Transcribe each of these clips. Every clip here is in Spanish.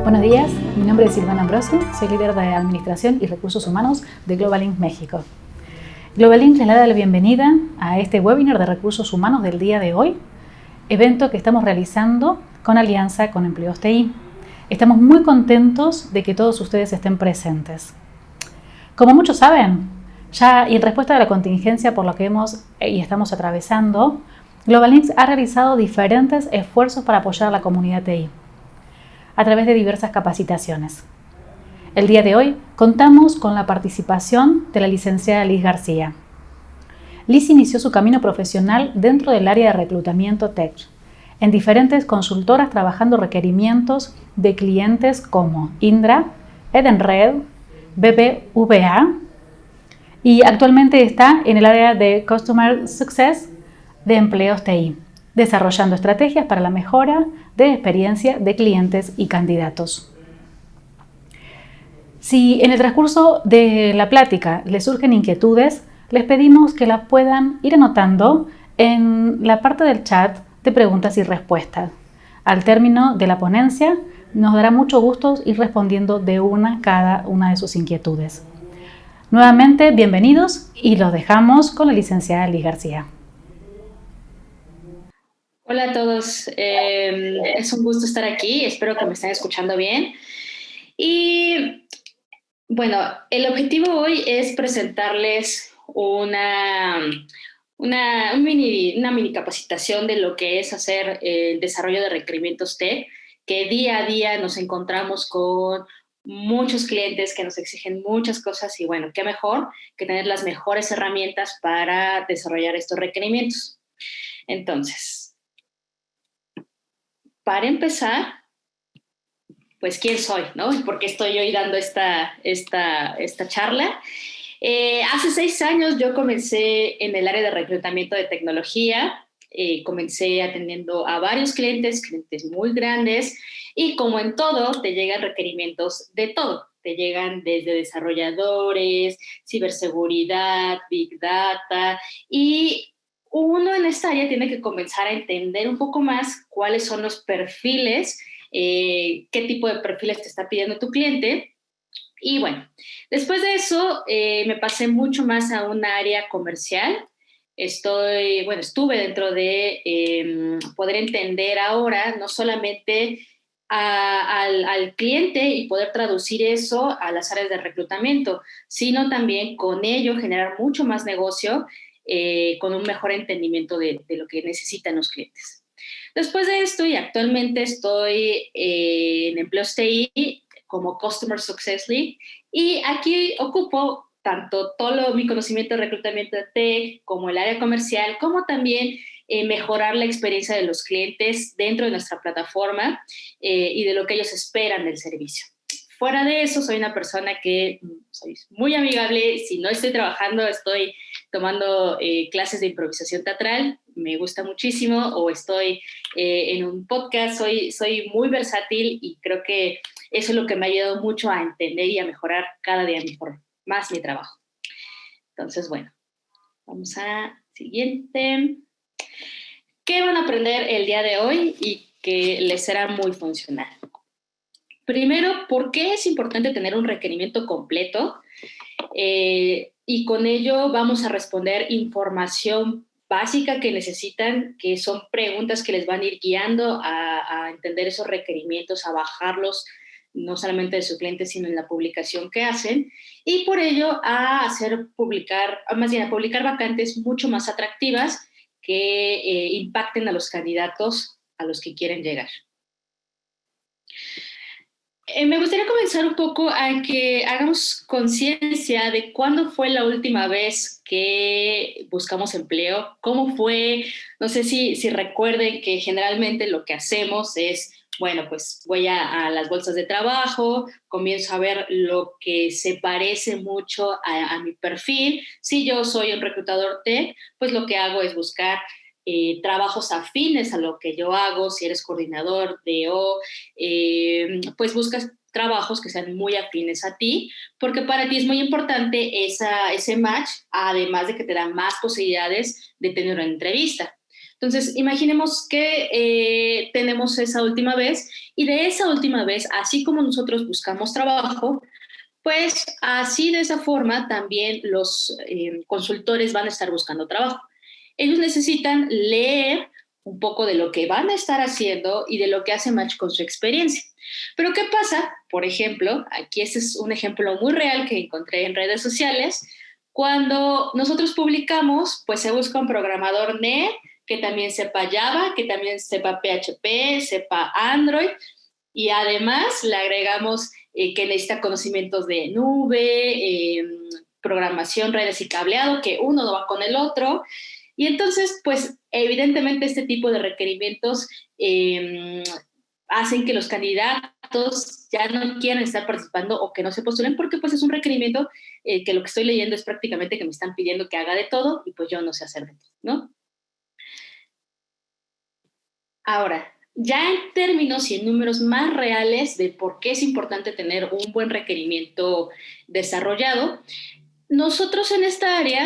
Buenos días, mi nombre es Silvana Ambrosio, soy líder de Administración y Recursos Humanos de Global México. Global les da la bienvenida a este webinar de Recursos Humanos del día de hoy, evento que estamos realizando con alianza con Empleos TI. Estamos muy contentos de que todos ustedes estén presentes. Como muchos saben, ya en respuesta a la contingencia por lo que hemos y estamos atravesando, Global ha realizado diferentes esfuerzos para apoyar a la comunidad TI a través de diversas capacitaciones. El día de hoy contamos con la participación de la licenciada Liz García. Liz inició su camino profesional dentro del área de reclutamiento tech, en diferentes consultoras trabajando requerimientos de clientes como Indra, Edenred, BBVA y actualmente está en el área de Customer Success de Empleos TI, desarrollando estrategias para la mejora de experiencia de clientes y candidatos. Si en el transcurso de la plática les surgen inquietudes, les pedimos que las puedan ir anotando en la parte del chat de preguntas y respuestas. Al término de la ponencia, nos dará mucho gusto ir respondiendo de cada una de sus inquietudes. Nuevamente, bienvenidos y los dejamos con la licenciada Liz García. Hola a todos, es un gusto estar aquí, espero que me estén escuchando bien. Y bueno, el objetivo hoy es presentarles una mini capacitación de lo que es hacer el desarrollo de requerimientos TEC, que día a día nos encontramos con muchos clientes que nos exigen muchas cosas y bueno, qué mejor que tener las mejores herramientas para desarrollar estos requerimientos. Entonces, para empezar, pues quién soy, ¿no? ¿Y por qué estoy hoy dando esta charla? Hace 6 años yo comencé en el área de reclutamiento de tecnología, comencé atendiendo a varios clientes muy grandes, y como en todo, te llegan requerimientos de todo. Te llegan desde desarrolladores, ciberseguridad, big data, y uno en esta área tiene que comenzar a entender un poco más cuáles son los perfiles, qué tipo de perfiles te está pidiendo tu cliente. Y bueno, después de eso me pasé mucho más a un área comercial. Estuve dentro de poder entender ahora no solamente al cliente y poder traducir eso a las áreas de reclutamiento, sino también con ello generar mucho más negocio con un mejor entendimiento de lo que necesitan los clientes. Después de esto, y actualmente estoy en Empleos TI como Customer Success Lead, y aquí ocupo tanto todo mi conocimiento de reclutamiento de tech como el área comercial, como también mejorar la experiencia de los clientes dentro de nuestra plataforma y de lo que ellos esperan del servicio. Fuera de eso, soy una persona que soy muy amigable. Si no estoy trabajando, estoy tomando clases de improvisación teatral, me gusta muchísimo, o estoy en un podcast. Soy muy versátil y creo que eso es lo que me ha ayudado mucho a entender y a mejorar cada día más mi trabajo. Entonces, bueno, vamos a siguiente. ¿Qué van a aprender el día de hoy y que les será muy funcional? Primero, ¿por qué es importante tener un requerimiento completo? Y con ello vamos a responder información básica que necesitan, que son preguntas que les van a ir guiando a entender esos requerimientos, a bajarlos, no solamente de su cliente, sino en la publicación que hacen, y por ello a publicar vacantes mucho más atractivas que impacten a los candidatos a los que quieren llegar. Me gustaría comenzar un poco a que hagamos conciencia de cuándo fue la última vez que buscamos empleo, cómo fue. No sé si recuerden que generalmente lo que hacemos es, bueno, pues voy a las bolsas de trabajo, comienzo a ver lo que se parece mucho a mi perfil. Si yo soy un reclutador tech, pues lo que hago es buscar trabajos afines a lo que yo hago. Si eres coordinador de pues buscas trabajos que sean muy afines a ti, porque para ti es muy importante ese match, además de que te da más posibilidades de tener una entrevista. Entonces, imaginemos que tenemos esa última vez y de esa última vez, así como nosotros buscamos trabajo, pues así de esa forma también los consultores van a estar buscando trabajo. Ellos necesitan leer un poco de lo que van a estar haciendo y de lo que hace match con su experiencia. Pero ¿qué pasa? Por ejemplo, aquí este es un ejemplo muy real que encontré en redes sociales. Cuando nosotros publicamos, pues se busca un programador NET que también sepa Java, que también sepa PHP, sepa Android, y además le agregamos que necesita conocimientos de nube, programación, redes y cableado, que uno no va con el otro. Y entonces, pues evidentemente este tipo de requerimientos hacen que los candidatos ya no quieran estar participando o que no se postulen porque pues es un requerimiento que lo que estoy leyendo es prácticamente que me están pidiendo que haga de todo y pues yo no sé hacer de todo, ¿no? Ahora, ya en términos y en números más reales de por qué es importante tener un buen requerimiento desarrollado, nosotros en esta área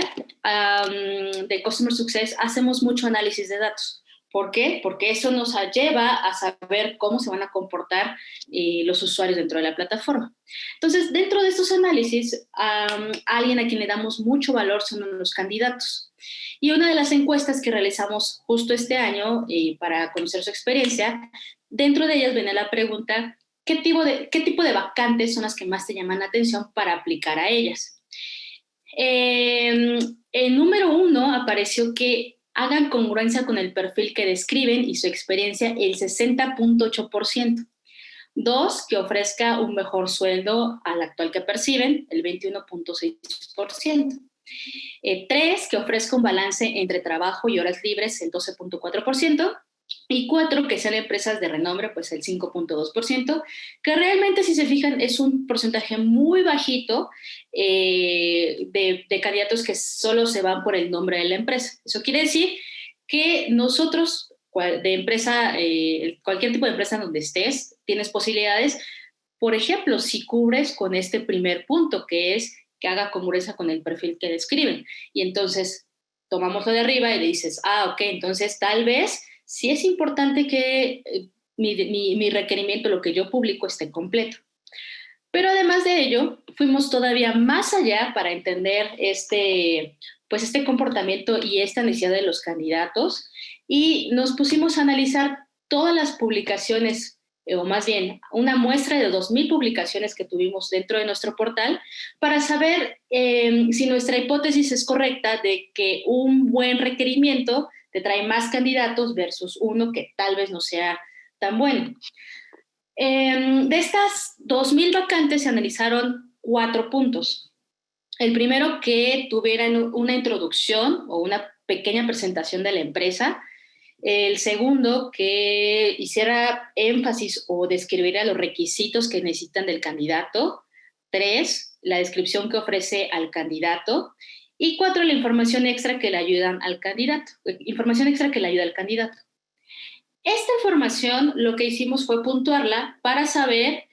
de Customer Success hacemos mucho análisis de datos. ¿Por qué? Porque eso nos lleva a saber cómo se van a comportar los usuarios dentro de la plataforma. Entonces, dentro de estos análisis, alguien a quien le damos mucho valor son los candidatos. Y una de las encuestas que realizamos justo este año para conocer su experiencia, dentro de ellas viene la pregunta, ¿qué tipo de vacantes son las que más te llaman la atención para aplicar a ellas? El número 1 apareció que hagan congruencia con el perfil que describen y su experiencia el 60.8%. 2, que ofrezca un mejor sueldo al actual que perciben, el 21.6%. 3, que ofrezca un balance entre trabajo y horas libres, el 12.4%. Y 4, que sean empresas de renombre, pues el 5.2%, que realmente, si se fijan, es un porcentaje muy bajito de candidatos que solo se van por el nombre de la empresa. Eso quiere decir que nosotros, de empresa, cualquier tipo de empresa donde estés, tienes posibilidades. Por ejemplo, si cubres con este primer punto, que es que haga congruencia con el perfil que describen. Y entonces tomamos lo de arriba y le dices, ok, entonces tal vez sí es importante que mi requerimiento, lo que yo publico, esté completo. Pero además de ello, fuimos todavía más allá para entender pues este comportamiento y esta necesidad de los candidatos y nos pusimos a analizar todas las publicaciones, o más bien una muestra de 2,000 publicaciones que tuvimos dentro de nuestro portal para saber si nuestra hipótesis es correcta de que un buen requerimiento te trae más candidatos versus uno que tal vez no sea tan bueno. De estas 2,000 vacantes se analizaron 4 puntos. El primero, que tuvieran una introducción o una pequeña presentación de la empresa. El segundo, que hiciera énfasis o describiera los requisitos que necesitan del candidato. 3, la descripción que ofrece al candidato. Y 4, la información extra que le ayudan al candidato. Información extra que le ayuda al candidato. Esta información lo que hicimos fue puntuarla para saber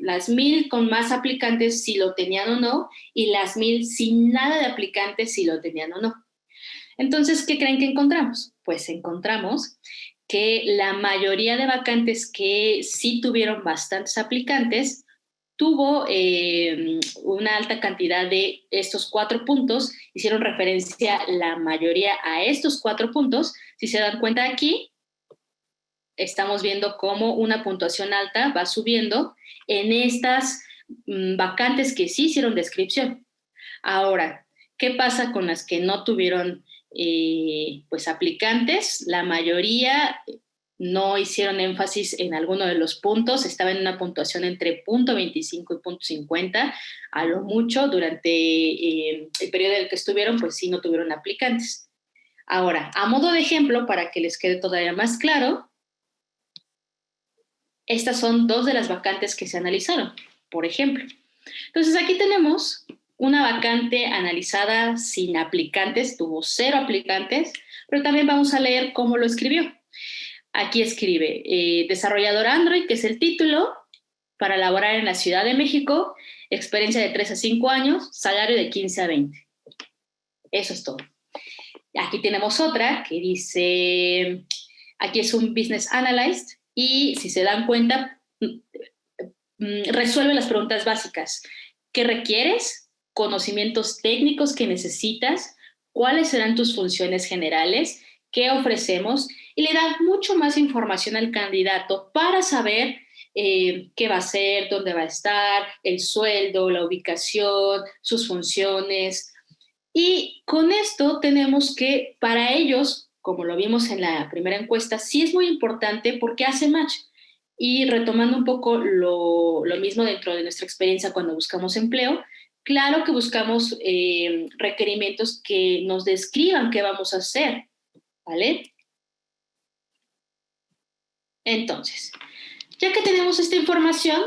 las 1,000 con más aplicantes si lo tenían o no y las 1,000 sin nada de aplicantes si lo tenían o no. Entonces, ¿qué creen que encontramos? Pues encontramos que la mayoría de vacantes que sí tuvieron bastantes aplicantes tuvo una alta cantidad de estos 4 puntos, hicieron referencia la mayoría a estos 4 puntos. Si se dan cuenta aquí, estamos viendo cómo una puntuación alta va subiendo en estas vacantes que sí hicieron descripción. Ahora, ¿qué pasa con las que no tuvieron pues aplicantes? La mayoría no hicieron énfasis en alguno de los puntos, estaba en una puntuación entre .25 y .50, a lo mucho durante el periodo en el que estuvieron, pues sí no tuvieron aplicantes. Ahora, a modo de ejemplo, para que les quede todavía más claro, estas son 2 de las vacantes que se analizaron, por ejemplo. Entonces, aquí tenemos una vacante analizada sin aplicantes, tuvo 0 aplicantes, pero también vamos a leer cómo lo escribió. Aquí escribe, desarrollador Android, que es el título, para laborar en la Ciudad de México, experiencia de 3 a 5 años, salario de 15 a 20. Eso es todo. Aquí tenemos otra que dice, aquí es un Business Analyst y si se dan cuenta, resuelve las preguntas básicas. ¿Qué requieres? Conocimientos técnicos que necesitas, cuáles serán tus funciones generales, qué ofrecemos y le da mucho más información al candidato para saber qué va a hacer, dónde va a estar, el sueldo, la ubicación, sus funciones. Y con esto tenemos que para ellos, como lo vimos en la primera encuesta, sí es muy importante porque hace match. Y retomando un poco lo mismo dentro de nuestra experiencia cuando buscamos empleo, claro que buscamos requerimientos que nos describan qué vamos a hacer, ¿vale? Entonces, ya que tenemos esta información,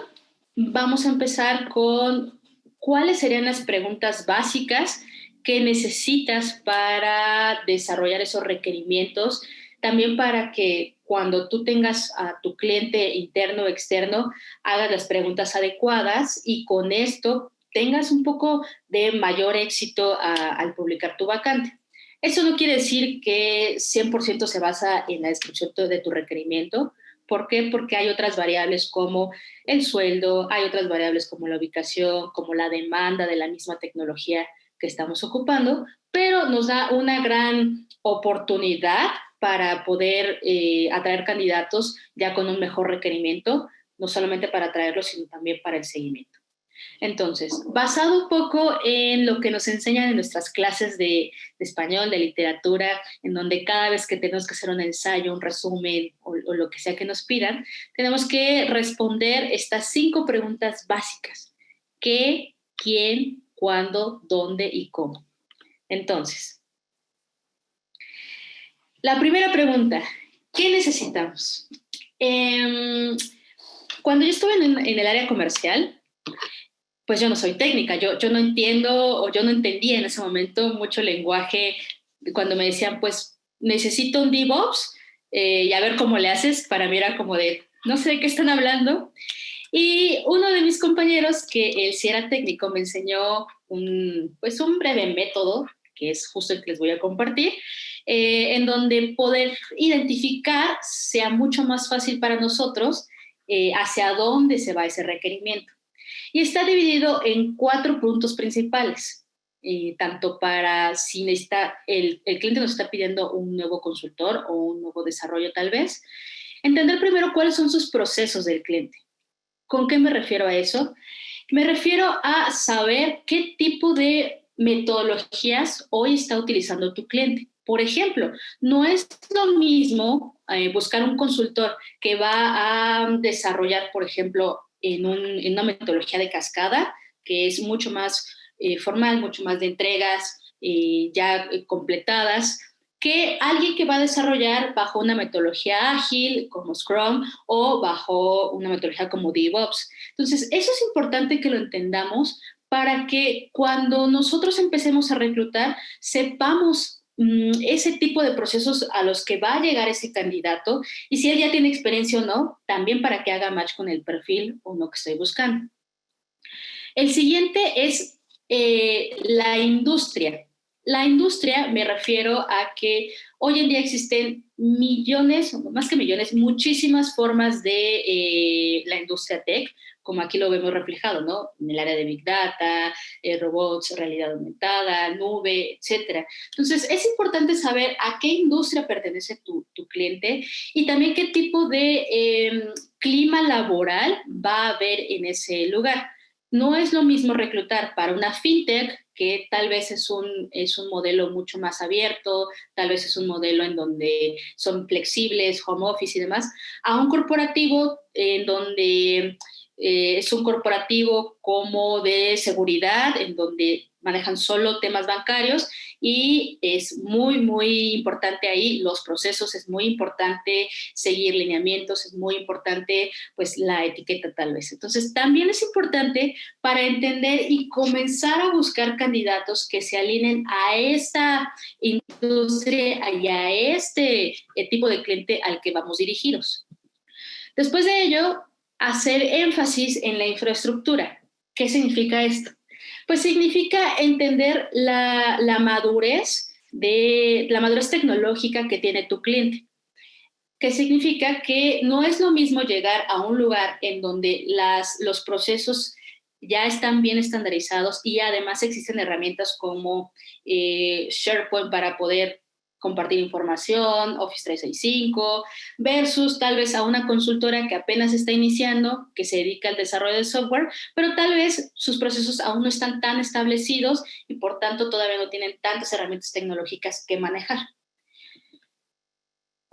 vamos a empezar con cuáles serían las preguntas básicas que necesitas para desarrollar esos requerimientos, también para que cuando tú tengas a tu cliente interno o externo, hagas las preguntas adecuadas y con esto tengas un poco de mayor éxito al publicar tu vacante. Eso no quiere decir que 100% se basa en la descripción de tu requerimiento. ¿Por qué? Porque hay otras variables como el sueldo, hay otras variables como la ubicación, como la demanda de la misma tecnología que estamos ocupando, pero nos da una gran oportunidad para poder atraer candidatos ya con un mejor requerimiento, no solamente para atraerlos, sino también para el seguimiento. Entonces, basado un poco en lo que nos enseñan en nuestras clases de español, de literatura, en donde cada vez que tenemos que hacer un ensayo, un resumen o lo que sea que nos pidan, tenemos que responder estas 5 preguntas básicas. ¿Qué, quién, cuándo, dónde y cómo? Entonces, la primera pregunta, ¿qué necesitamos? Cuando yo estuve en el área comercial, pues yo no soy técnica, yo no entiendo o yo no entendía en ese momento mucho lenguaje cuando me decían, pues necesito un DevOps y a ver cómo le haces, para mí era como de, no sé de qué están hablando. Y uno de mis compañeros, que él sí era técnico, me enseñó pues un breve método, que es justo el que les voy a compartir, en donde poder identificar sea mucho más fácil para nosotros hacia dónde se va ese requerimiento. Y está dividido en 4 puntos principales, tanto para si necesita, el cliente nos está pidiendo un nuevo consultor o un nuevo desarrollo tal vez, entender primero cuáles son sus procesos del cliente. ¿Con qué me refiero a eso? Me refiero a saber qué tipo de metodologías hoy está utilizando tu cliente. Por ejemplo, no es lo mismo buscar un consultor que va a desarrollar, por ejemplo, en una metodología de cascada, que es mucho más formal, mucho más de entregas ya completadas, que alguien que va a desarrollar bajo una metodología ágil como Scrum o bajo una metodología como DevOps. Entonces, eso es importante que lo entendamos para que cuando nosotros empecemos a reclutar, sepamos ese tipo de procesos a los que va a llegar ese candidato y si él ya tiene experiencia o no, también para que haga match con el perfil o no que estoy buscando. El siguiente es la industria. La industria me refiero a que hoy en día existen millones, más que millones, muchísimas formas de la industria tech, como aquí lo vemos reflejado, ¿no? En el área de Big Data, robots, realidad aumentada, nube, etcétera. Entonces, es importante saber a qué industria pertenece tu cliente y también qué tipo de clima laboral va a haber en ese lugar. No es lo mismo reclutar para una fintech, que tal vez es un modelo mucho más abierto, tal vez es un modelo en donde son flexibles, home office y demás, a un corporativo en donde es un corporativo como de seguridad, en donde manejan solo temas bancarios y es muy, muy importante ahí los procesos, es muy importante seguir lineamientos, es muy importante pues la etiqueta tal vez. Entonces también es importante para entender y comenzar a buscar candidatos que se alineen a esta industria y a este tipo de cliente al que vamos dirigidos. Después de ello, hacer énfasis en la infraestructura. ¿Qué significa esto? Pues significa entender la madurez de la madurez tecnológica que tiene tu cliente. Que significa que no es lo mismo llegar a un lugar en donde los procesos ya están bien estandarizados y además existen herramientas como SharePoint para poder compartir información, Office 365, versus tal vez a una consultora que apenas está iniciando, que se dedica al desarrollo de software, pero tal vez sus procesos aún no están tan establecidos y por tanto todavía no tienen tantas herramientas tecnológicas que manejar.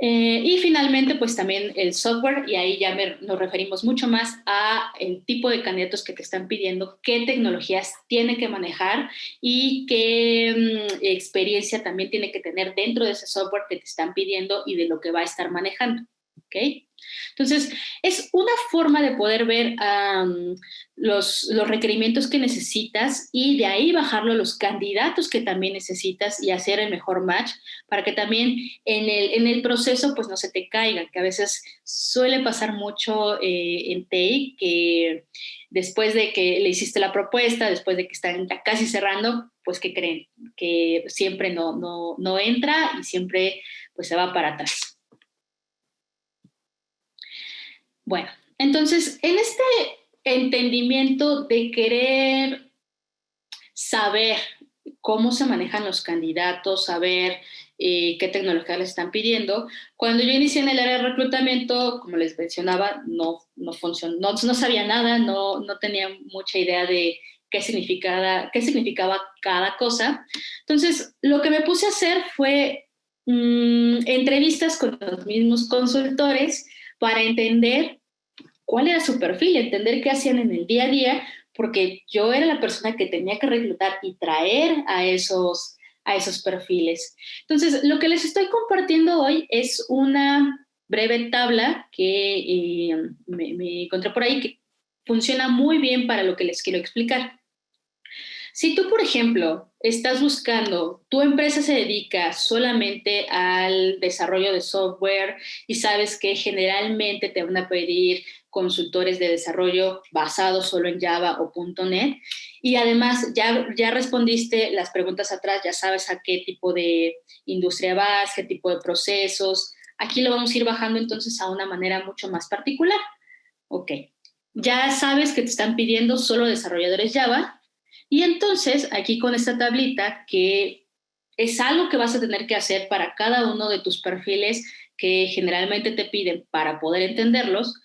Y finalmente, pues también el software, y ahí ya nos referimos mucho más a el tipo de candidatos que te están pidiendo, qué tecnologías tiene que manejar y qué experiencia también tiene que tener dentro de ese software que te están pidiendo y de lo que va a estar manejando. ¿Ok? Entonces, es una forma de poder ver los requerimientos que necesitas y de ahí bajarlo a los candidatos que también necesitas y hacer el mejor match para que también en el proceso pues no se te caiga, que a veces suele pasar mucho en TI, que después de que le hiciste la propuesta, después de que están casi cerrando, pues ¿qué creen? Que siempre no entra y siempre pues se va para atrás. Bueno, entonces, en este entendimiento de querer saber cómo se manejan los candidatos, saber qué tecnología les están pidiendo. Cuando yo inicié en el área de reclutamiento, como les mencionaba, no funcionó, no sabía nada, no tenía mucha idea de qué significaba cada cosa. Entonces, lo que me puse a hacer fue entrevistas con los mismos consultores para entender cuál era su perfil, entender qué hacían en el día a día, porque yo era la persona que tenía que reclutar y traer a esos perfiles. Entonces, lo que les estoy compartiendo hoy es una breve tabla que me encontré por ahí que funciona muy bien para lo que les quiero explicar. Si tú, por ejemplo, estás buscando, tu empresa se dedica solamente al desarrollo de software y sabes que generalmente te van a pedir consultores de desarrollo basados solo en Java o .NET y además ya respondiste las preguntas atrás, ya sabes a qué tipo de industria vas, qué tipo de procesos. Aquí lo vamos a ir bajando entonces a una manera mucho más particular. Ok, ya sabes que te están pidiendo solo desarrolladores Java y entonces, aquí con esta tablita, que es algo que vas a tener que hacer para cada uno de tus perfiles que generalmente te piden para poder entenderlos,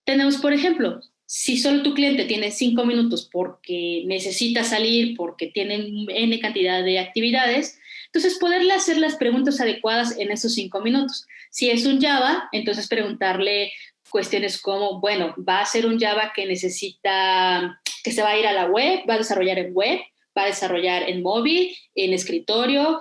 tenemos, por ejemplo, si solo tu cliente tiene 5 minutos porque necesita salir, porque tiene N cantidad de actividades, entonces poderle hacer las preguntas adecuadas en esos 5 minutos. Si es un Java, entonces preguntarle cuestiones como, bueno, va a ser un Java que necesita, que se va a ir a la web, va a desarrollar en web, va a desarrollar en móvil, en escritorio,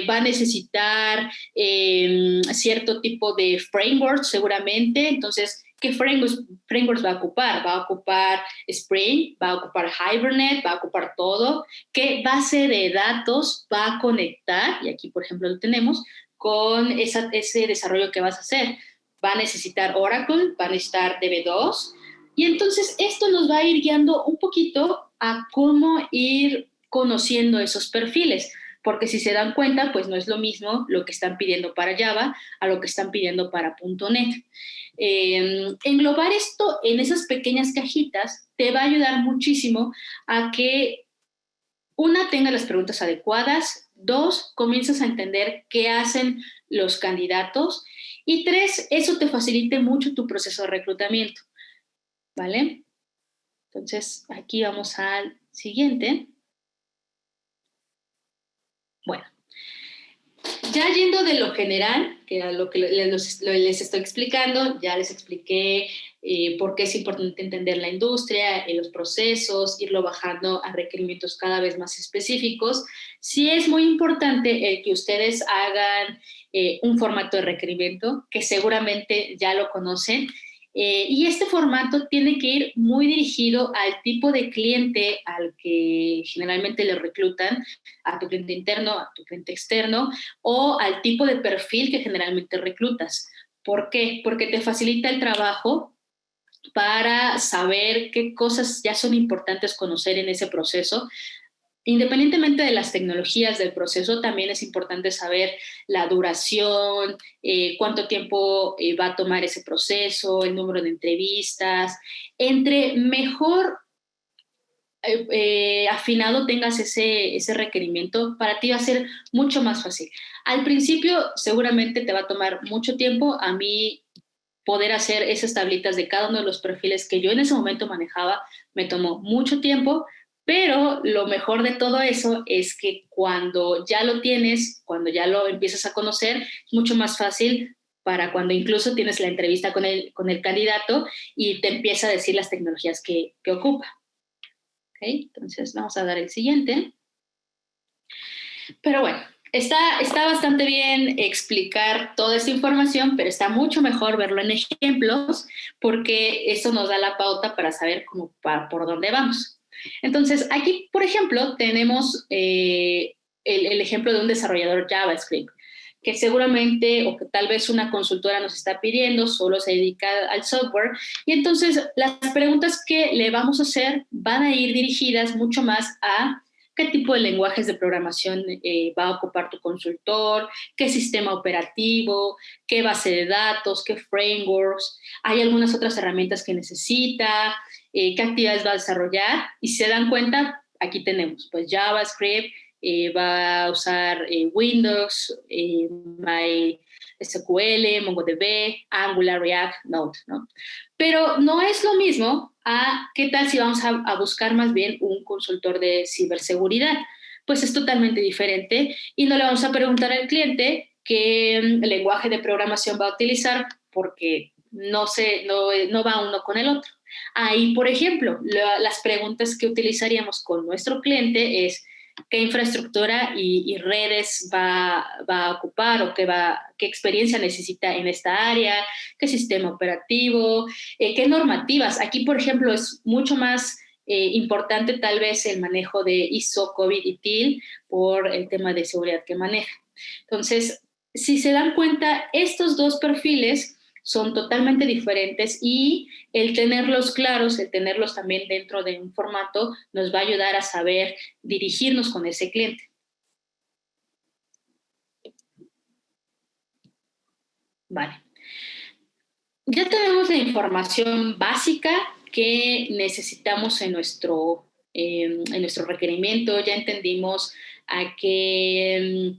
va a necesitar cierto tipo de framework seguramente, entonces, ¿qué frameworks va a ocupar? Va a ocupar Spring, va a ocupar Hibernate, va a ocupar todo. ¿Qué base de datos va a conectar? Y aquí, por ejemplo, lo tenemos con ese desarrollo que vas a hacer. Va a necesitar Oracle, va a necesitar DB2. Y entonces esto nos va a ir guiando un poquito a cómo ir conociendo esos perfiles, porque si se dan cuenta, pues no es lo mismo lo que están pidiendo para Java a lo que están pidiendo para .NET. Englobar esto en esas pequeñas cajitas te va a ayudar muchísimo a que una, tenga las preguntas adecuadas, dos, comienzas a entender qué hacen los candidatos y tres, eso te facilite mucho tu proceso de reclutamiento, ¿vale? Entonces, aquí vamos al siguiente. Bueno, ya yendo de lo general, que era lo que les estoy explicando, ya les expliqué por qué es importante entender la industria, los procesos, irlo bajando a requerimientos cada vez más específicos. Sí es muy importante que ustedes hagan un formato de requerimiento, que seguramente ya lo conocen, y este formato tiene que ir muy dirigido al tipo de cliente al que generalmente le reclutan, a tu cliente interno, a tu cliente externo, o al tipo de perfil que generalmente reclutas. ¿Por qué? Porque te facilita el trabajo para saber qué cosas ya son importantes conocer en ese proceso. Independientemente de las tecnologías del proceso, también es importante saber la duración, cuánto tiempo va a tomar ese proceso, el número de entrevistas. Entre mejor afinado tengas ese requerimiento, para ti va a ser mucho más fácil. Al principio seguramente te va a tomar mucho tiempo. A mí poder hacer esas tablitas de cada uno de los perfiles que yo en ese momento manejaba me tomó mucho tiempo, pero lo mejor de todo eso es que cuando ya lo tienes, cuando ya lo empiezas a conocer, es mucho más fácil para cuando incluso tienes la entrevista con el candidato y te empieza a decir las tecnologías que ocupa. ¿Okay? Entonces vamos a dar el siguiente. Pero bueno, está bastante bien explicar toda esta información, pero está mucho mejor verlo en ejemplos porque eso nos da la pauta para saber por dónde vamos. Entonces, aquí, por ejemplo, tenemos el ejemplo de un desarrollador JavaScript que seguramente o que tal vez una consultora nos está pidiendo, solo se dedica al software. Y entonces las preguntas que le vamos a hacer van a ir dirigidas mucho más a qué tipo de lenguajes de programación va a ocupar tu consultor, qué sistema operativo, qué base de datos, qué frameworks, hay algunas otras herramientas que necesita, qué actividades va a desarrollar. Y si se dan cuenta, aquí tenemos pues JavaScript, va a usar Windows, MySQL, MongoDB, Angular, React, Node, ¿no? Pero no es lo mismo a qué tal si vamos a buscar más bien un consultor de ciberseguridad. Pues es totalmente diferente y no le vamos a preguntar al cliente qué lenguaje de programación va a utilizar porque no va uno con el otro. Ahí, por ejemplo, las preguntas que utilizaríamos con nuestro cliente es qué infraestructura y redes va a ocupar o qué experiencia necesita en esta área, qué sistema operativo, qué normativas. Aquí, por ejemplo, es mucho más importante tal vez el manejo de ISO, COVID y TIL por el tema de seguridad que maneja. Entonces, si se dan cuenta, estos dos perfiles son totalmente diferentes y el tenerlos claros, el tenerlos también dentro de un formato, nos va a ayudar a saber dirigirnos con ese cliente. Vale. Ya tenemos la información básica que necesitamos en nuestro requerimiento, ya entendimos a qué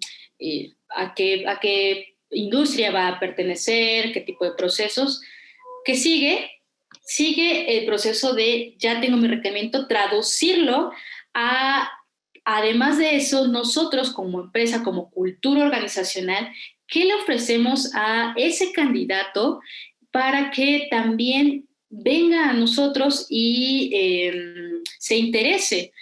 industria va a pertenecer, qué tipo de procesos. ¿Qué sigue? Sigue el proceso de, ya tengo mi requerimiento, traducirlo a, además de eso, nosotros como empresa, como cultura organizacional, ¿qué le ofrecemos a ese candidato para que también venga a nosotros y se interese?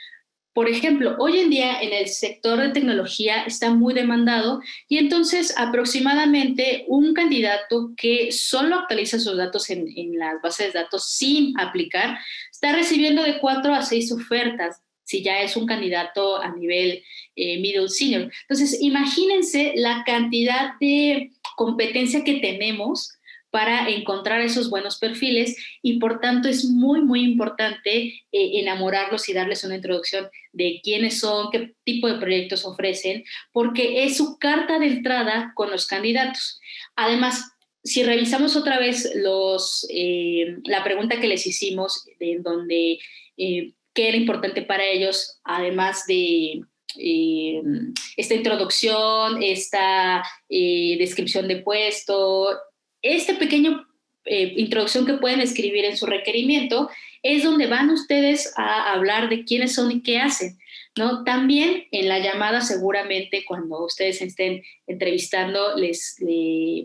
Por ejemplo, hoy en día en el sector de tecnología está muy demandado y entonces aproximadamente un candidato que solo actualiza sus datos en las bases de datos sin aplicar está recibiendo de 4 a 6 ofertas si ya es un candidato a nivel middle senior. Entonces, imagínense la cantidad de competencia que tenemos para encontrar esos buenos perfiles y por tanto es muy, muy importante enamorarlos y darles una introducción de quiénes son, qué tipo de proyectos ofrecen, porque es su carta de entrada con los candidatos. Además, si revisamos otra vez la pregunta que les hicimos, en donde qué era importante para ellos, además de esta introducción, esta descripción de puesto, este pequeño introducción que pueden escribir en su requerimiento es donde van ustedes a hablar de quiénes son y qué hacen, ¿no? También en la llamada seguramente cuando ustedes estén entrevistando,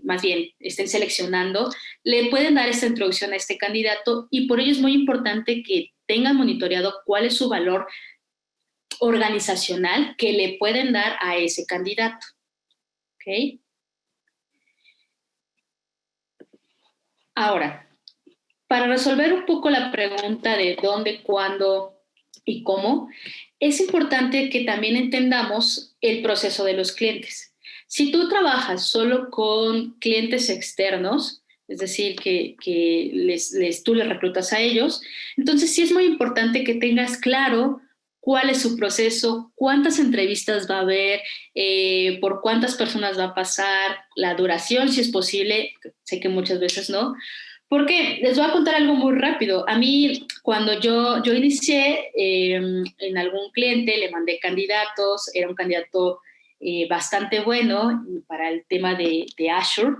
más bien estén seleccionando, le pueden dar esta introducción a este candidato y por ello es muy importante que tengan monitoreado cuál es su valor organizacional que le pueden dar a ese candidato. ¿Ok? Ahora, para resolver un poco la pregunta de dónde, cuándo y cómo, es importante que también entendamos el proceso de los clientes. Si tú trabajas solo con clientes externos, es decir, que tú les reclutas a ellos, entonces sí es muy importante que tengas claro cuál es su proceso, cuántas entrevistas va a haber, por cuántas personas va a pasar, la duración, si es posible, sé que muchas veces no, porque les voy a contar algo muy rápido. A mí, cuando yo inicié en algún cliente, le mandé candidatos, era un candidato bastante bueno para el tema de Azure.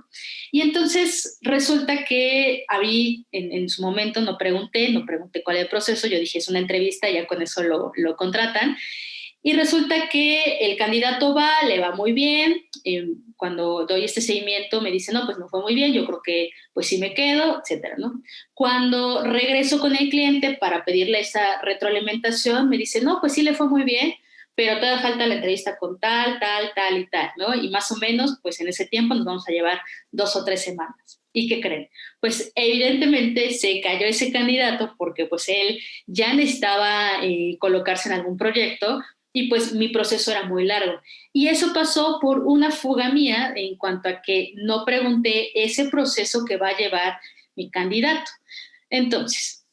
Y entonces resulta que había, en su momento no pregunté cuál es el proceso, yo dije es una entrevista, ya con eso lo contratan. Y resulta que el candidato va, le va muy bien. Cuando doy este seguimiento me dice, no, pues no fue muy bien, yo creo que pues sí me quedo, etcétera, ¿no? Cuando regreso con el cliente para pedirle esa retroalimentación, me dice, no, pues sí le fue muy bien, pero todavía falta la entrevista con tal, tal, tal y tal, ¿no? Y más o menos, pues en ese tiempo nos vamos a llevar 2 o 3 semanas. ¿Y qué creen? Pues evidentemente se cayó ese candidato porque pues él ya necesitaba colocarse en algún proyecto y pues mi proceso era muy largo. Y eso pasó por una fuga mía en cuanto a que no pregunté ese proceso que va a llevar mi candidato. Entonces,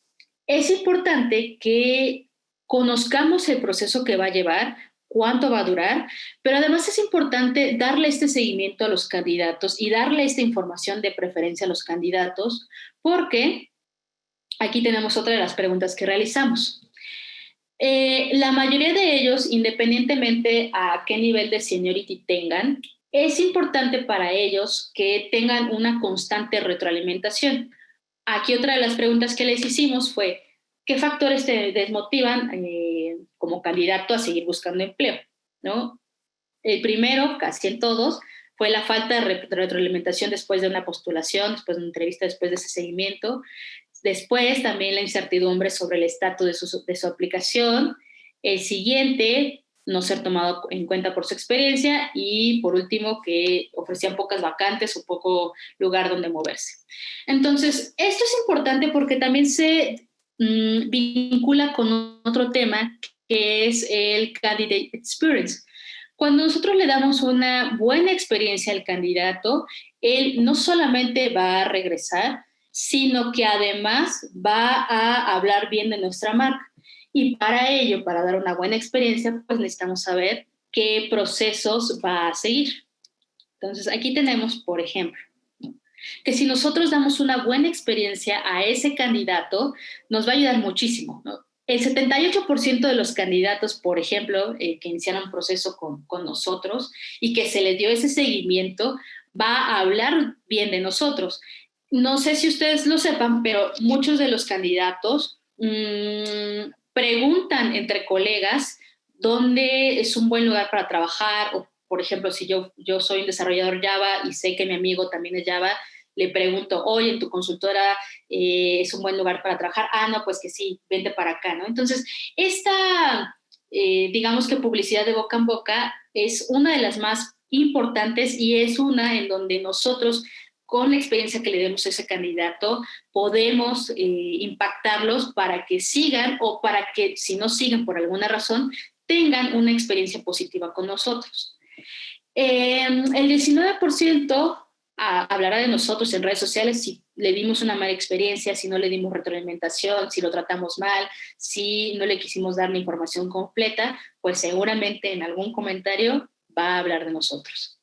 es importante que conozcamos el proceso que va a llevar, cuánto va a durar, pero además es importante darle este seguimiento a los candidatos y darle esta información de preferencia a los candidatos, porque aquí tenemos otra de las preguntas que realizamos. La mayoría de ellos, independientemente a qué nivel de seniority tengan, es importante para ellos que tengan una constante retroalimentación. Aquí otra de las preguntas que les hicimos fue, ¿qué factores te desmotivan como candidato a seguir buscando empleo? ¿No? El primero, casi en todos, fue la falta de retroalimentación después de una postulación, después de una entrevista, después de ese seguimiento. Después, también la incertidumbre sobre el estatus de su aplicación. El siguiente, no ser tomado en cuenta por su experiencia. Y por último, que ofrecían pocas vacantes o poco lugar donde moverse. Entonces, esto es importante porque también se vincula con otro tema que es el candidate experience. Cuando nosotros le damos una buena experiencia al candidato, él no solamente va a regresar, sino que además va a hablar bien de nuestra marca. Y para ello, para dar una buena experiencia, pues necesitamos saber qué procesos va a seguir. Entonces, aquí tenemos, por ejemplo, que si nosotros damos una buena experiencia a ese candidato, nos va a ayudar muchísimo, ¿no? El 78% de los candidatos, por ejemplo, que iniciaron un proceso con nosotros y que se les dio ese seguimiento, va a hablar bien de nosotros. No sé si ustedes lo sepan, pero muchos de los candidatos preguntan entre colegas dónde es un buen lugar para trabajar o, por ejemplo, si yo soy un desarrollador Java y sé que mi amigo también es Java, le pregunto, oye, en tu consultora es un buen lugar para trabajar. Ah, no, pues que sí, vente para acá, ¿no? Entonces, esta, digamos que publicidad de boca en boca es una de las más importantes y es una en donde nosotros, con la experiencia que le demos a ese candidato, podemos impactarlos para que sigan o para que, si no siguen por alguna razón, tengan una experiencia positiva con nosotros. El 19% hablará de nosotros en redes sociales si le dimos una mala experiencia, si no le dimos retroalimentación, si lo tratamos mal, si no le quisimos dar la información completa, pues seguramente en algún comentario va a hablar de nosotros.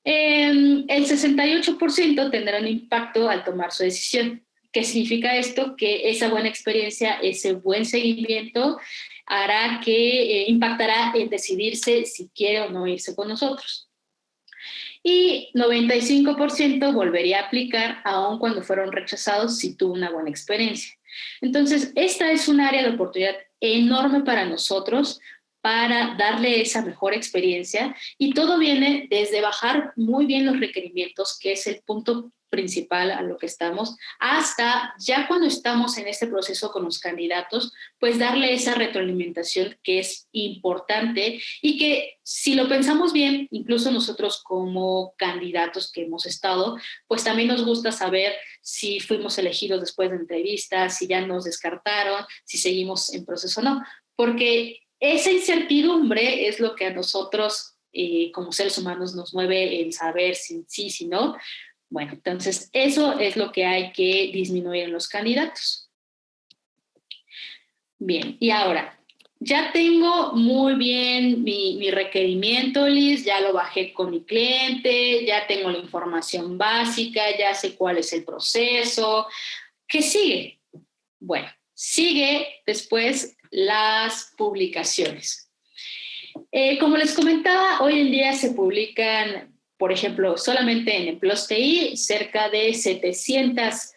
El 68% tendrá un impacto al tomar su decisión. ¿Qué significa esto? Que esa buena experiencia, ese buen seguimiento hará que impactará en decidirse si quiere o no irse con nosotros. Y 95% volvería a aplicar aun cuando fueron rechazados si tuvo una buena experiencia. Entonces, esta es un área de oportunidad enorme para nosotros para darle esa mejor experiencia y todo viene desde bajar muy bien los requerimientos, que es el punto principal a lo que estamos, hasta ya cuando estamos en este proceso con los candidatos, pues darle esa retroalimentación que es importante y que si lo pensamos bien, incluso nosotros como candidatos que hemos estado, pues también nos gusta saber si fuimos elegidos después de entrevistas, si ya nos descartaron, si seguimos en proceso o no, porque esa incertidumbre es lo que a nosotros como seres humanos nos mueve en saber si sí, si no. Bueno, entonces eso es lo que hay que disminuir en los candidatos. Bien, y ahora, ya tengo muy bien mi requerimiento, Liz, ya lo bajé con mi cliente, ya tengo la información básica, ya sé cuál es el proceso. ¿Qué sigue? Bueno, sigue después las publicaciones. Como les comentaba, hoy en día se publican, por ejemplo, solamente en Empleos TI, cerca de 700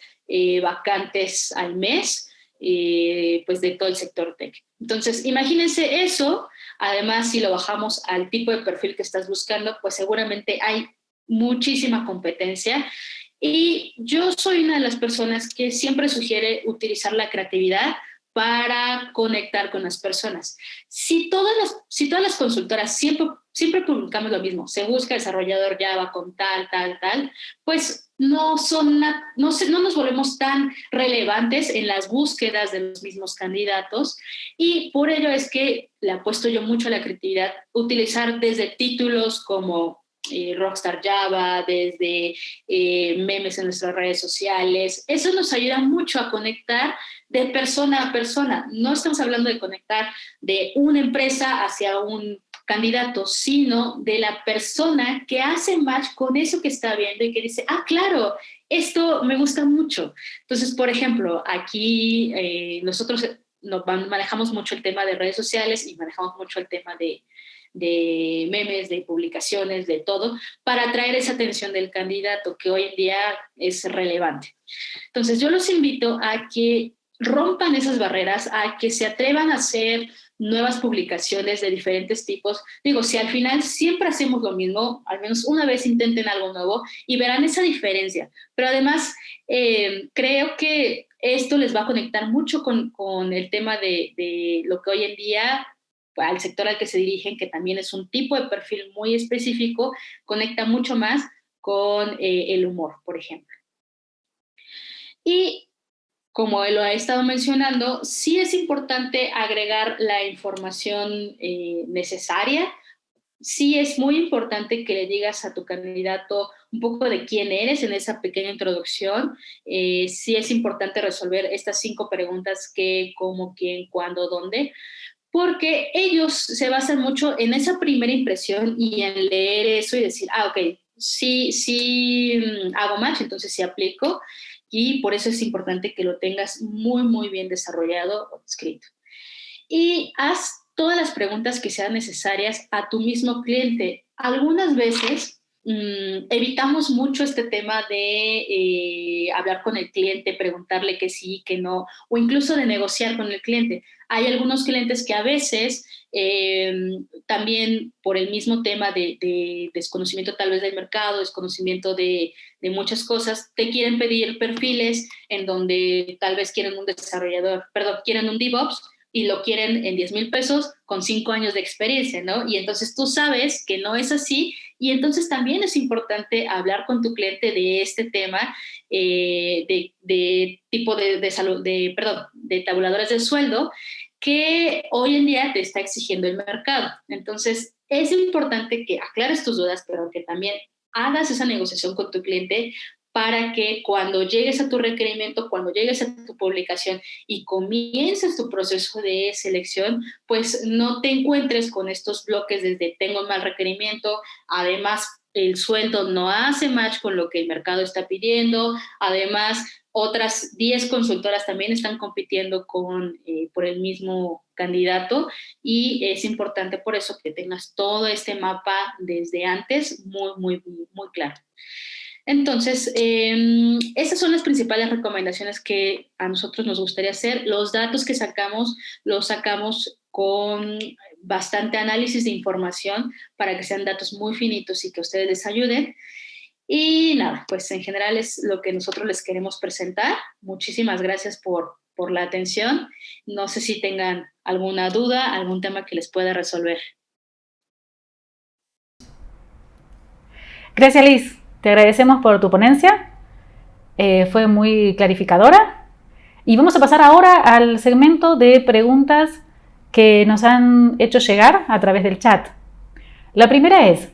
vacantes al mes, pues de todo el sector tech. Entonces, imagínense eso. Además, si lo bajamos al tipo de perfil que estás buscando, pues seguramente hay muchísima competencia. Y yo soy una de las personas que siempre sugiere utilizar la creatividad para conectar con las personas. Si todas las consultoras siempre publicamos lo mismo, se busca desarrollador Java con tal, pues no nos volvemos tan relevantes en las búsquedas de los mismos candidatos, y por ello es que le apuesto yo mucho a la creatividad, utilizar desde títulos como Rockstar Java, desde memes en nuestras redes sociales. Eso nos ayuda mucho a conectar de persona a persona. No estamos hablando de conectar de una empresa hacia un candidato, sino de la persona que hace match con eso que está viendo y que dice, ah, claro, esto me gusta mucho. Entonces, por ejemplo, aquí nosotros manejamos mucho el tema de redes sociales y manejamos mucho el tema de memes, de publicaciones, de todo, para atraer esa atención del candidato que hoy en día es relevante. Entonces, yo los invito a que rompan esas barreras, a que se atrevan a hacer nuevas publicaciones de diferentes tipos. Digo, si al final siempre hacemos lo mismo, al menos una vez intenten algo nuevo y verán esa diferencia. Pero además, creo que esto les va a conectar mucho con el tema de lo que hoy en día al sector al que se dirigen, que también es un tipo de perfil muy específico, conecta mucho más con el humor, por ejemplo. Y como lo he estado mencionando, sí es importante agregar la información necesaria. Sí es muy importante que le digas a tu candidato un poco de quién eres en esa pequeña introducción. Sí es importante resolver estas 5 preguntas: qué, cómo, quién, cuándo, dónde, porque ellos se basan mucho en esa primera impresión y en leer eso y decir, ah, ok, sí, hago match, entonces sí aplico, y por eso es importante que lo tengas muy, muy bien desarrollado o escrito. Y haz todas las preguntas que sean necesarias a tu mismo cliente. Algunas veces evitamos mucho este tema de hablar con el cliente, preguntarle que sí, que no, o incluso de negociar con el cliente. Hay algunos clientes que a veces también por el mismo tema de desconocimiento tal vez del mercado, desconocimiento de muchas cosas, te quieren pedir perfiles en donde tal vez quieren un desarrollador, perdón, quieren un DevOps, y lo quieren en 10,000 pesos con 5 años de experiencia, ¿no? Y entonces tú sabes que no es así, y entonces también es importante hablar con tu cliente de este tema, de tipo de tabuladores de sueldo que hoy en día te está exigiendo el mercado. Entonces, es importante que aclares tus dudas, pero que también hagas esa negociación con tu cliente para que cuando llegues a tu requerimiento, cuando llegues a tu publicación y comiences tu proceso de selección, pues no te encuentres con estos bloques desde tengo un mal requerimiento, además el sueldo no hace match con lo que el mercado está pidiendo, además otras 10 consultoras también están compitiendo por el mismo candidato, y es importante por eso que tengas todo este mapa desde antes muy, muy, muy claro. Entonces, esas son las principales recomendaciones que a nosotros nos gustaría hacer. Los datos que sacamos, los sacamos con bastante análisis de información para que sean datos muy finitos y que a ustedes les ayuden. Y nada, pues en general es lo que nosotros les queremos presentar. Muchísimas gracias por la atención. No sé si tengan alguna duda, algún tema que les pueda resolver. Gracias, Liz. Te agradecemos por tu ponencia. Fue muy clarificadora. Y vamos a pasar ahora al segmento de preguntas que nos han hecho llegar a través del chat. La primera es: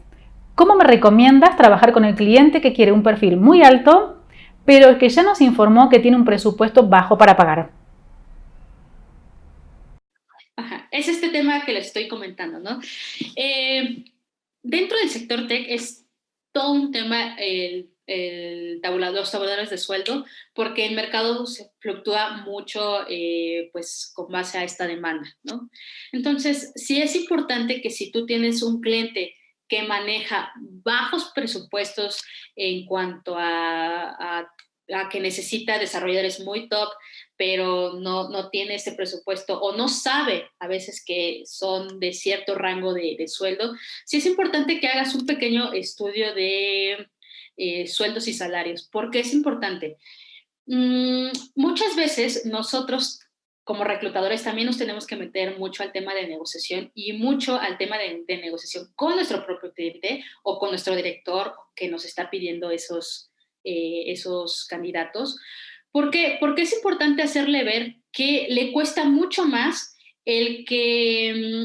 ¿cómo me recomiendas trabajar con el cliente que quiere un perfil muy alto, pero que ya nos informó que tiene un presupuesto bajo para pagar? Ajá. es este tema que les estoy comentando, ¿no? Dentro del sector tech es todo un tema los tabuladores de sueldo, porque el mercado se fluctúa mucho pues con base a esta demanda, ¿no? Entonces, sí es importante que si tú tienes un cliente que maneja bajos presupuestos en cuanto a que necesita desarrolladores muy top, pero no tiene ese presupuesto o no sabe a veces que son de cierto rango de sueldo, sí es importante que hagas un pequeño estudio de sueldos y salarios. ¿Por qué es importante? Muchas veces nosotros como reclutadores también nos tenemos que meter mucho al tema de negociación y mucho al tema de negociación con nuestro propio cliente o con nuestro director que nos está pidiendo esos candidatos. ¿Por qué? Porque es importante hacerle ver que le cuesta mucho más el que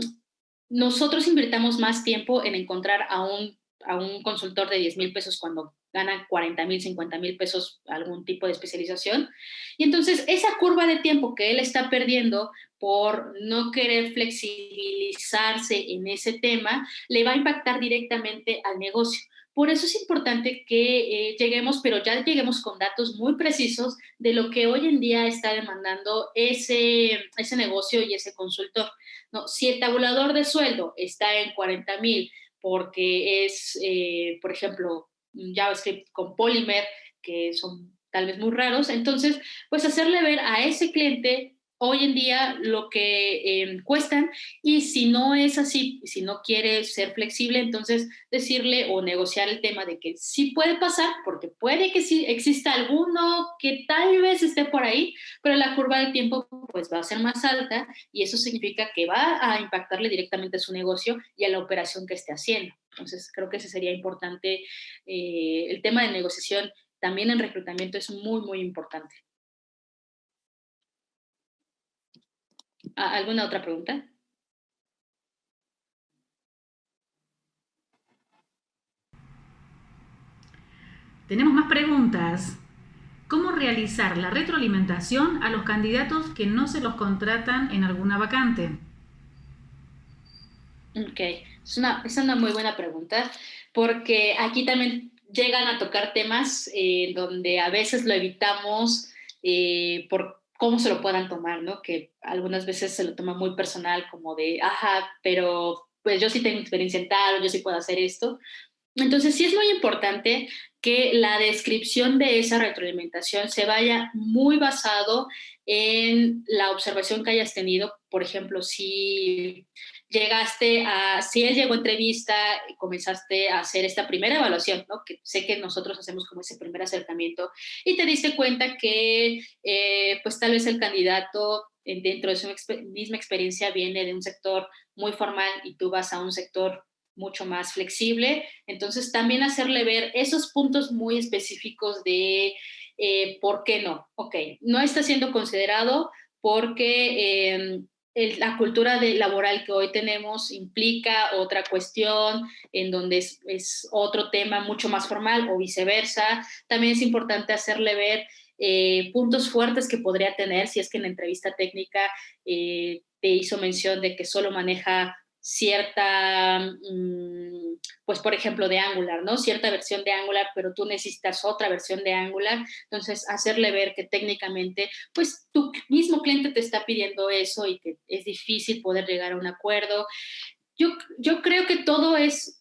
nosotros invirtamos más tiempo en encontrar a un consultor de 10,000 pesos cuando gana 40,000, 50,000 pesos algún tipo de especialización. Y entonces esa curva de tiempo que él está perdiendo por no querer flexibilizarse en ese tema, le va a impactar directamente al negocio. Por eso es importante que lleguemos, pero ya lleguemos con datos muy precisos de lo que hoy en día está demandando ese negocio y ese consultor. ¿No? Si el tabulador de sueldo está en 40,000 porque es, por ejemplo, JavaScript con Polymer, que son tal vez muy raros, entonces, pues hacerle ver a ese cliente hoy en día lo que cuestan y si no es así, si no quiere ser flexible, entonces decirle o negociar el tema de que sí puede pasar, porque puede que sí exista alguno que tal vez esté por ahí, pero la curva del tiempo pues va a ser más alta y eso significa que va a impactarle directamente a su negocio y a la operación que esté haciendo. Entonces creo que ese sería importante. El tema de negociación también en reclutamiento es muy, muy importante. ¿Alguna otra pregunta? Tenemos más preguntas. ¿Cómo realizar la retroalimentación a los candidatos que no se los contratan en alguna vacante? Ok, es una muy buena pregunta porque aquí también llegan a tocar temas donde a veces lo evitamos por cómo se lo puedan tomar, ¿no? Que algunas veces se lo toma muy personal como de, ajá, pero pues yo sí tengo experiencia en tal o yo sí puedo hacer esto. Entonces, sí es muy importante que la descripción de esa retroalimentación se vaya muy basado en la observación que hayas tenido. Por ejemplo, si él llegó a entrevista y comenzaste a hacer esta primera evaluación, ¿no? Que sé que nosotros hacemos como ese primer acercamiento y te diste cuenta que pues tal vez el candidato dentro de su misma experiencia viene de un sector muy formal y tú vas a un sector mucho más flexible. Entonces, también hacerle ver esos puntos muy específicos de por qué no. Ok, no está siendo considerado porque la cultura laboral que hoy tenemos implica otra cuestión en donde es otro tema mucho más formal o viceversa. También es importante hacerle ver puntos fuertes que podría tener si es que en la entrevista técnica te hizo mención de que solo maneja cierta, pues por ejemplo de Angular, ¿no? Cierta versión de Angular, pero tú necesitas otra versión de Angular, entonces hacerle ver que técnicamente, pues tu mismo cliente te está pidiendo eso y que es difícil poder llegar a un acuerdo. Yo creo que todo es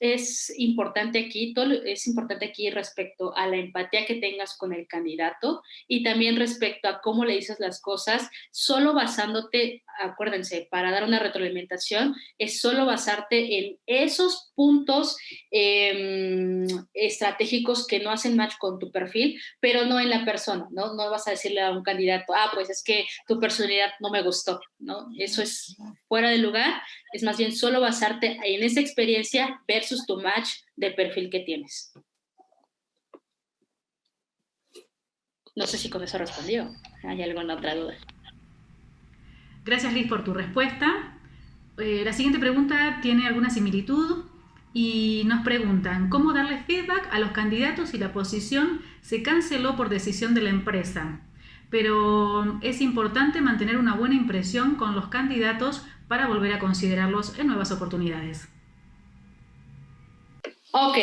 importante aquí, todo es importante aquí respecto a la empatía que tengas con el candidato y también respecto a cómo le dices las cosas, solo basándote, acuérdense, para dar una retroalimentación, es solo basarte en esos puntos estratégicos que no hacen match con tu perfil, pero no en la persona, ¿no? No vas a decirle a un candidato, pues es que tu personalidad no me gustó, ¿no? Eso es fuera de lugar, es más bien solo basarte en esa experiencia versus tu match de perfil que tienes. No sé si con eso respondió. ¿Hay alguna otra duda? Gracias, Liz, por tu respuesta. La siguiente pregunta tiene alguna similitud y nos preguntan cómo darle feedback a los candidatos si la posición se canceló por decisión de la empresa. Pero es importante mantener una buena impresión con los candidatos para volver a considerarlos en nuevas oportunidades. Ok.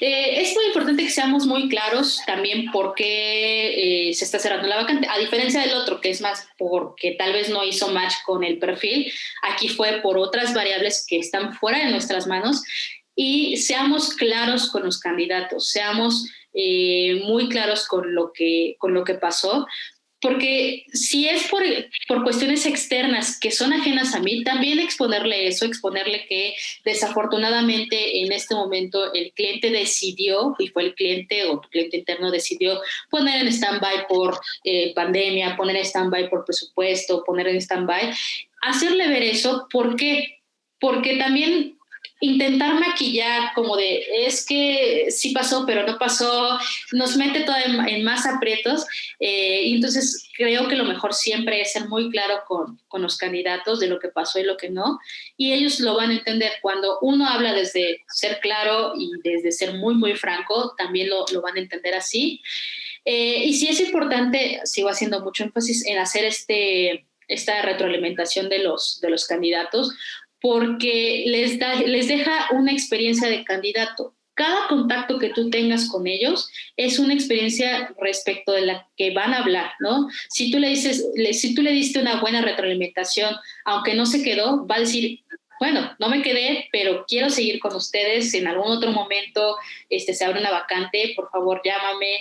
Es muy importante que seamos muy claros también por qué se está cerrando la vacante. A diferencia del otro, que es más porque tal vez no hizo match con el perfil, aquí fue por otras variables que están fuera de nuestras manos. Y seamos claros con los candidatos, seamos muy claros con lo que pasó, porque si es por cuestiones externas que son ajenas a mí, también exponerle eso, exponerle que desafortunadamente en este momento el cliente decidió, y fue el cliente o tu cliente interno decidió poner en stand-by por pandemia, poner en stand-by por presupuesto, poner en stand-by, hacerle ver eso. ¿Por qué? Porque también intentar maquillar como de es que sí pasó pero no pasó, nos mete todo en más aprietos. Y entonces creo que lo mejor siempre es ser muy claro con los candidatos de lo que pasó y lo que no, y ellos lo van a entender. Cuando uno habla desde ser claro y desde ser muy, muy franco, también lo van a entender así. Y sí es importante, sigo haciendo mucho énfasis en hacer esta retroalimentación de los candidatos, porque les deja una experiencia de candidato. Cada contacto que tú tengas con ellos es una experiencia respecto de la que van a hablar, ¿no? Si tú le diste una buena retroalimentación, aunque no se quedó, va a decir, bueno, no me quedé, pero quiero seguir con ustedes en algún otro momento, se abre una vacante, por favor llámame.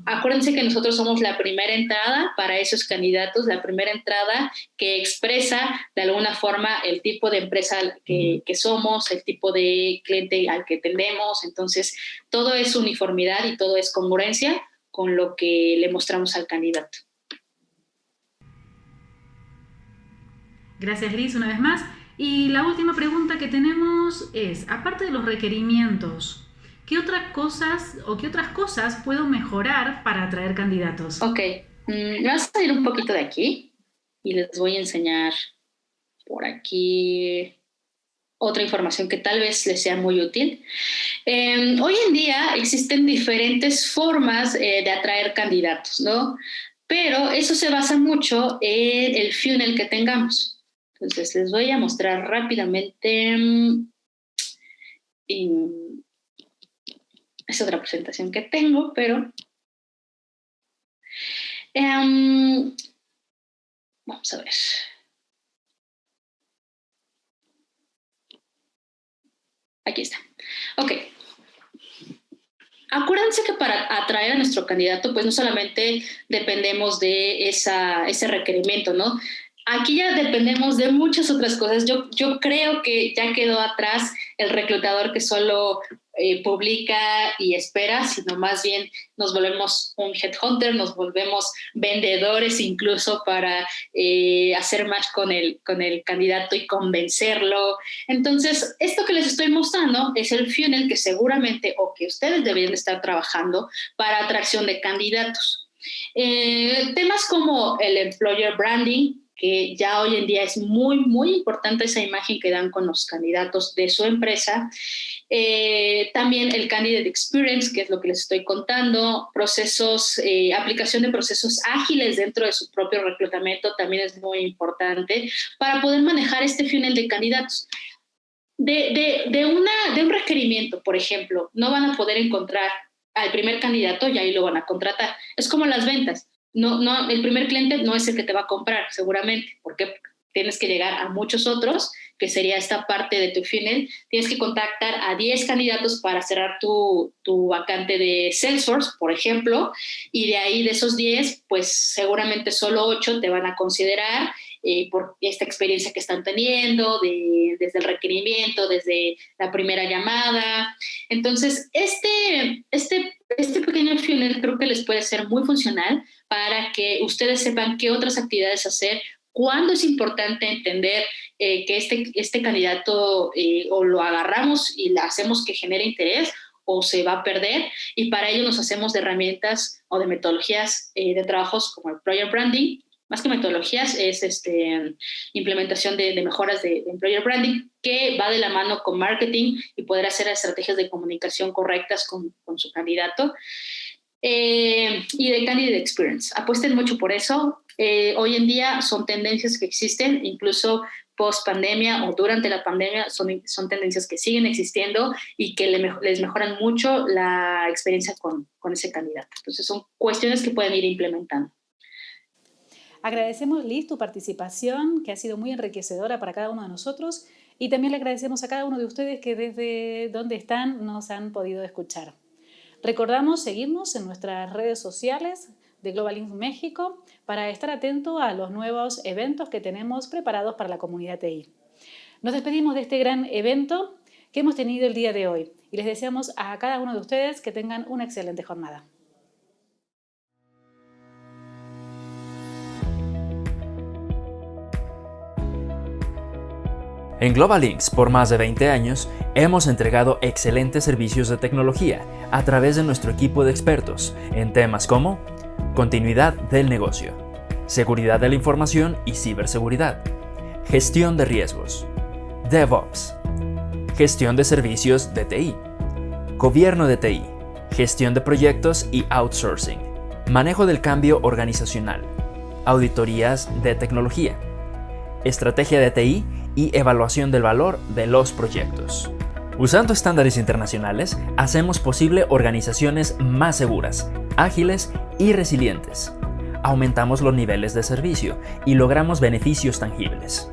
Acuérdense que nosotros somos la primera entrada para esos candidatos, la primera entrada que expresa de alguna forma el tipo de empresa que somos, el tipo de cliente al que tendemos. Entonces, todo es uniformidad y todo es congruencia con lo que le mostramos al candidato. Gracias, Liz, una vez más. Y la última pregunta que tenemos es, aparte de los requerimientos, ¿qué otras cosas puedo mejorar para atraer candidatos? Ok, vamos a salir un poquito de aquí y les voy a enseñar por aquí otra información que tal vez les sea muy útil. Hoy en día existen diferentes formas de atraer candidatos, ¿no? Pero eso se basa mucho en el funnel que tengamos. Entonces, les voy a mostrar rápidamente. Es otra presentación que tengo, pero vamos a ver. Aquí está. Ok. Acuérdense que para atraer a nuestro candidato, pues no solamente dependemos de ese requerimiento, ¿no? Aquí ya dependemos de muchas otras cosas. Yo creo que ya quedó atrás el reclutador que solo publica y espera, sino más bien nos volvemos un headhunter, nos volvemos vendedores incluso para hacer match con el candidato y convencerlo. Entonces, esto que les estoy mostrando es el funnel que seguramente o que ustedes deberían estar trabajando para atracción de candidatos. Temas como el employer branding, que ya hoy en día es muy, muy importante esa imagen que dan con los candidatos de su empresa. También el candidate experience, que es lo que les estoy contando, procesos, aplicación de procesos ágiles dentro de su propio reclutamiento también es muy importante para poder manejar este funnel de candidatos. De un requerimiento, por ejemplo, no van a poder encontrar al primer candidato y ahí lo van a contratar. Es como las ventas. No, el primer cliente no es el que te va a comprar, seguramente, porque tienes que llegar a muchos otros, que sería esta parte de tu funnel. Tienes que contactar a 10 candidatos para cerrar tu vacante de Salesforce, por ejemplo, y de ahí de esos 10, pues seguramente solo 8 te van a considerar por esta experiencia que están teniendo, desde el requerimiento, desde la primera llamada. Entonces, este pequeño funnel creo que les puede ser muy funcional para que ustedes sepan qué otras actividades hacer, cuándo es importante entender que este candidato o lo agarramos y le hacemos que genere interés o se va a perder, y para ello nos hacemos de herramientas o de metodologías de trabajos como el Employer Branding. Más que metodologías, es implementación de mejoras de Employer Branding, que va de la mano con marketing y poder hacer estrategias de comunicación correctas con su candidato. Y de Candidate Experience. Apuesten mucho por eso. Hoy en día son tendencias que existen, incluso post pandemia o durante la pandemia son tendencias que siguen existiendo y que les mejoran mucho la experiencia con ese candidato. Entonces son cuestiones que pueden ir implementando. Agradecemos, Liz, tu participación, que ha sido muy enriquecedora para cada uno de nosotros, y también le agradecemos a cada uno de ustedes que desde donde están nos han podido escuchar. Recordamos seguirnos en nuestras redes sociales de Global Links México para estar atento a los nuevos eventos que tenemos preparados para la comunidad TI. Nos despedimos de este gran evento que hemos tenido el día de hoy y les deseamos a cada uno de ustedes que tengan una excelente jornada. En Global Links, por más de 20 años, hemos entregado excelentes servicios de tecnología a través de nuestro equipo de expertos en temas como continuidad del negocio, seguridad de la información y ciberseguridad, gestión de riesgos, DevOps, gestión de servicios de TI, gobierno de TI, gestión de proyectos y outsourcing, manejo del cambio organizacional, auditorías de tecnología, estrategia de TI y evaluación del valor de los proyectos. Usando estándares internacionales, hacemos posible organizaciones más seguras, ágiles y resilientes. Aumentamos los niveles de servicio y logramos beneficios tangibles.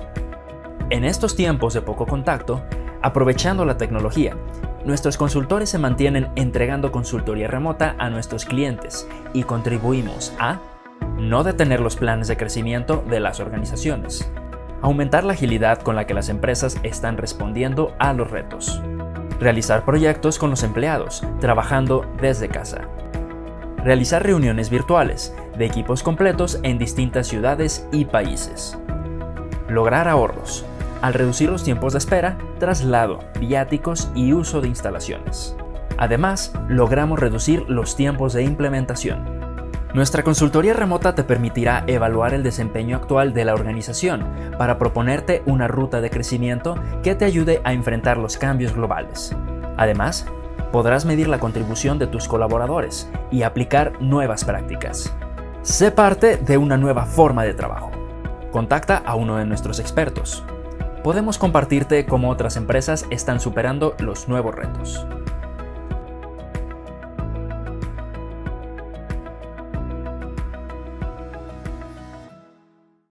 En estos tiempos de poco contacto, aprovechando la tecnología, nuestros consultores se mantienen entregando consultoría remota a nuestros clientes y contribuimos a no detener los planes de crecimiento de las organizaciones, aumentar la agilidad con la que las empresas están respondiendo a los retos, realizar proyectos con los empleados, trabajando desde casa, realizar reuniones virtuales de equipos completos en distintas ciudades y países, lograr ahorros al reducir los tiempos de espera, traslado, viáticos y uso de instalaciones. Además, logramos reducir los tiempos de implementación. Nuestra consultoría remota te permitirá evaluar el desempeño actual de la organización para proponerte una ruta de crecimiento que te ayude a enfrentar los cambios globales. Además, podrás medir la contribución de tus colaboradores y aplicar nuevas prácticas. Sé parte de una nueva forma de trabajo. Contacta a uno de nuestros expertos. Podemos compartirte cómo otras empresas están superando los nuevos retos.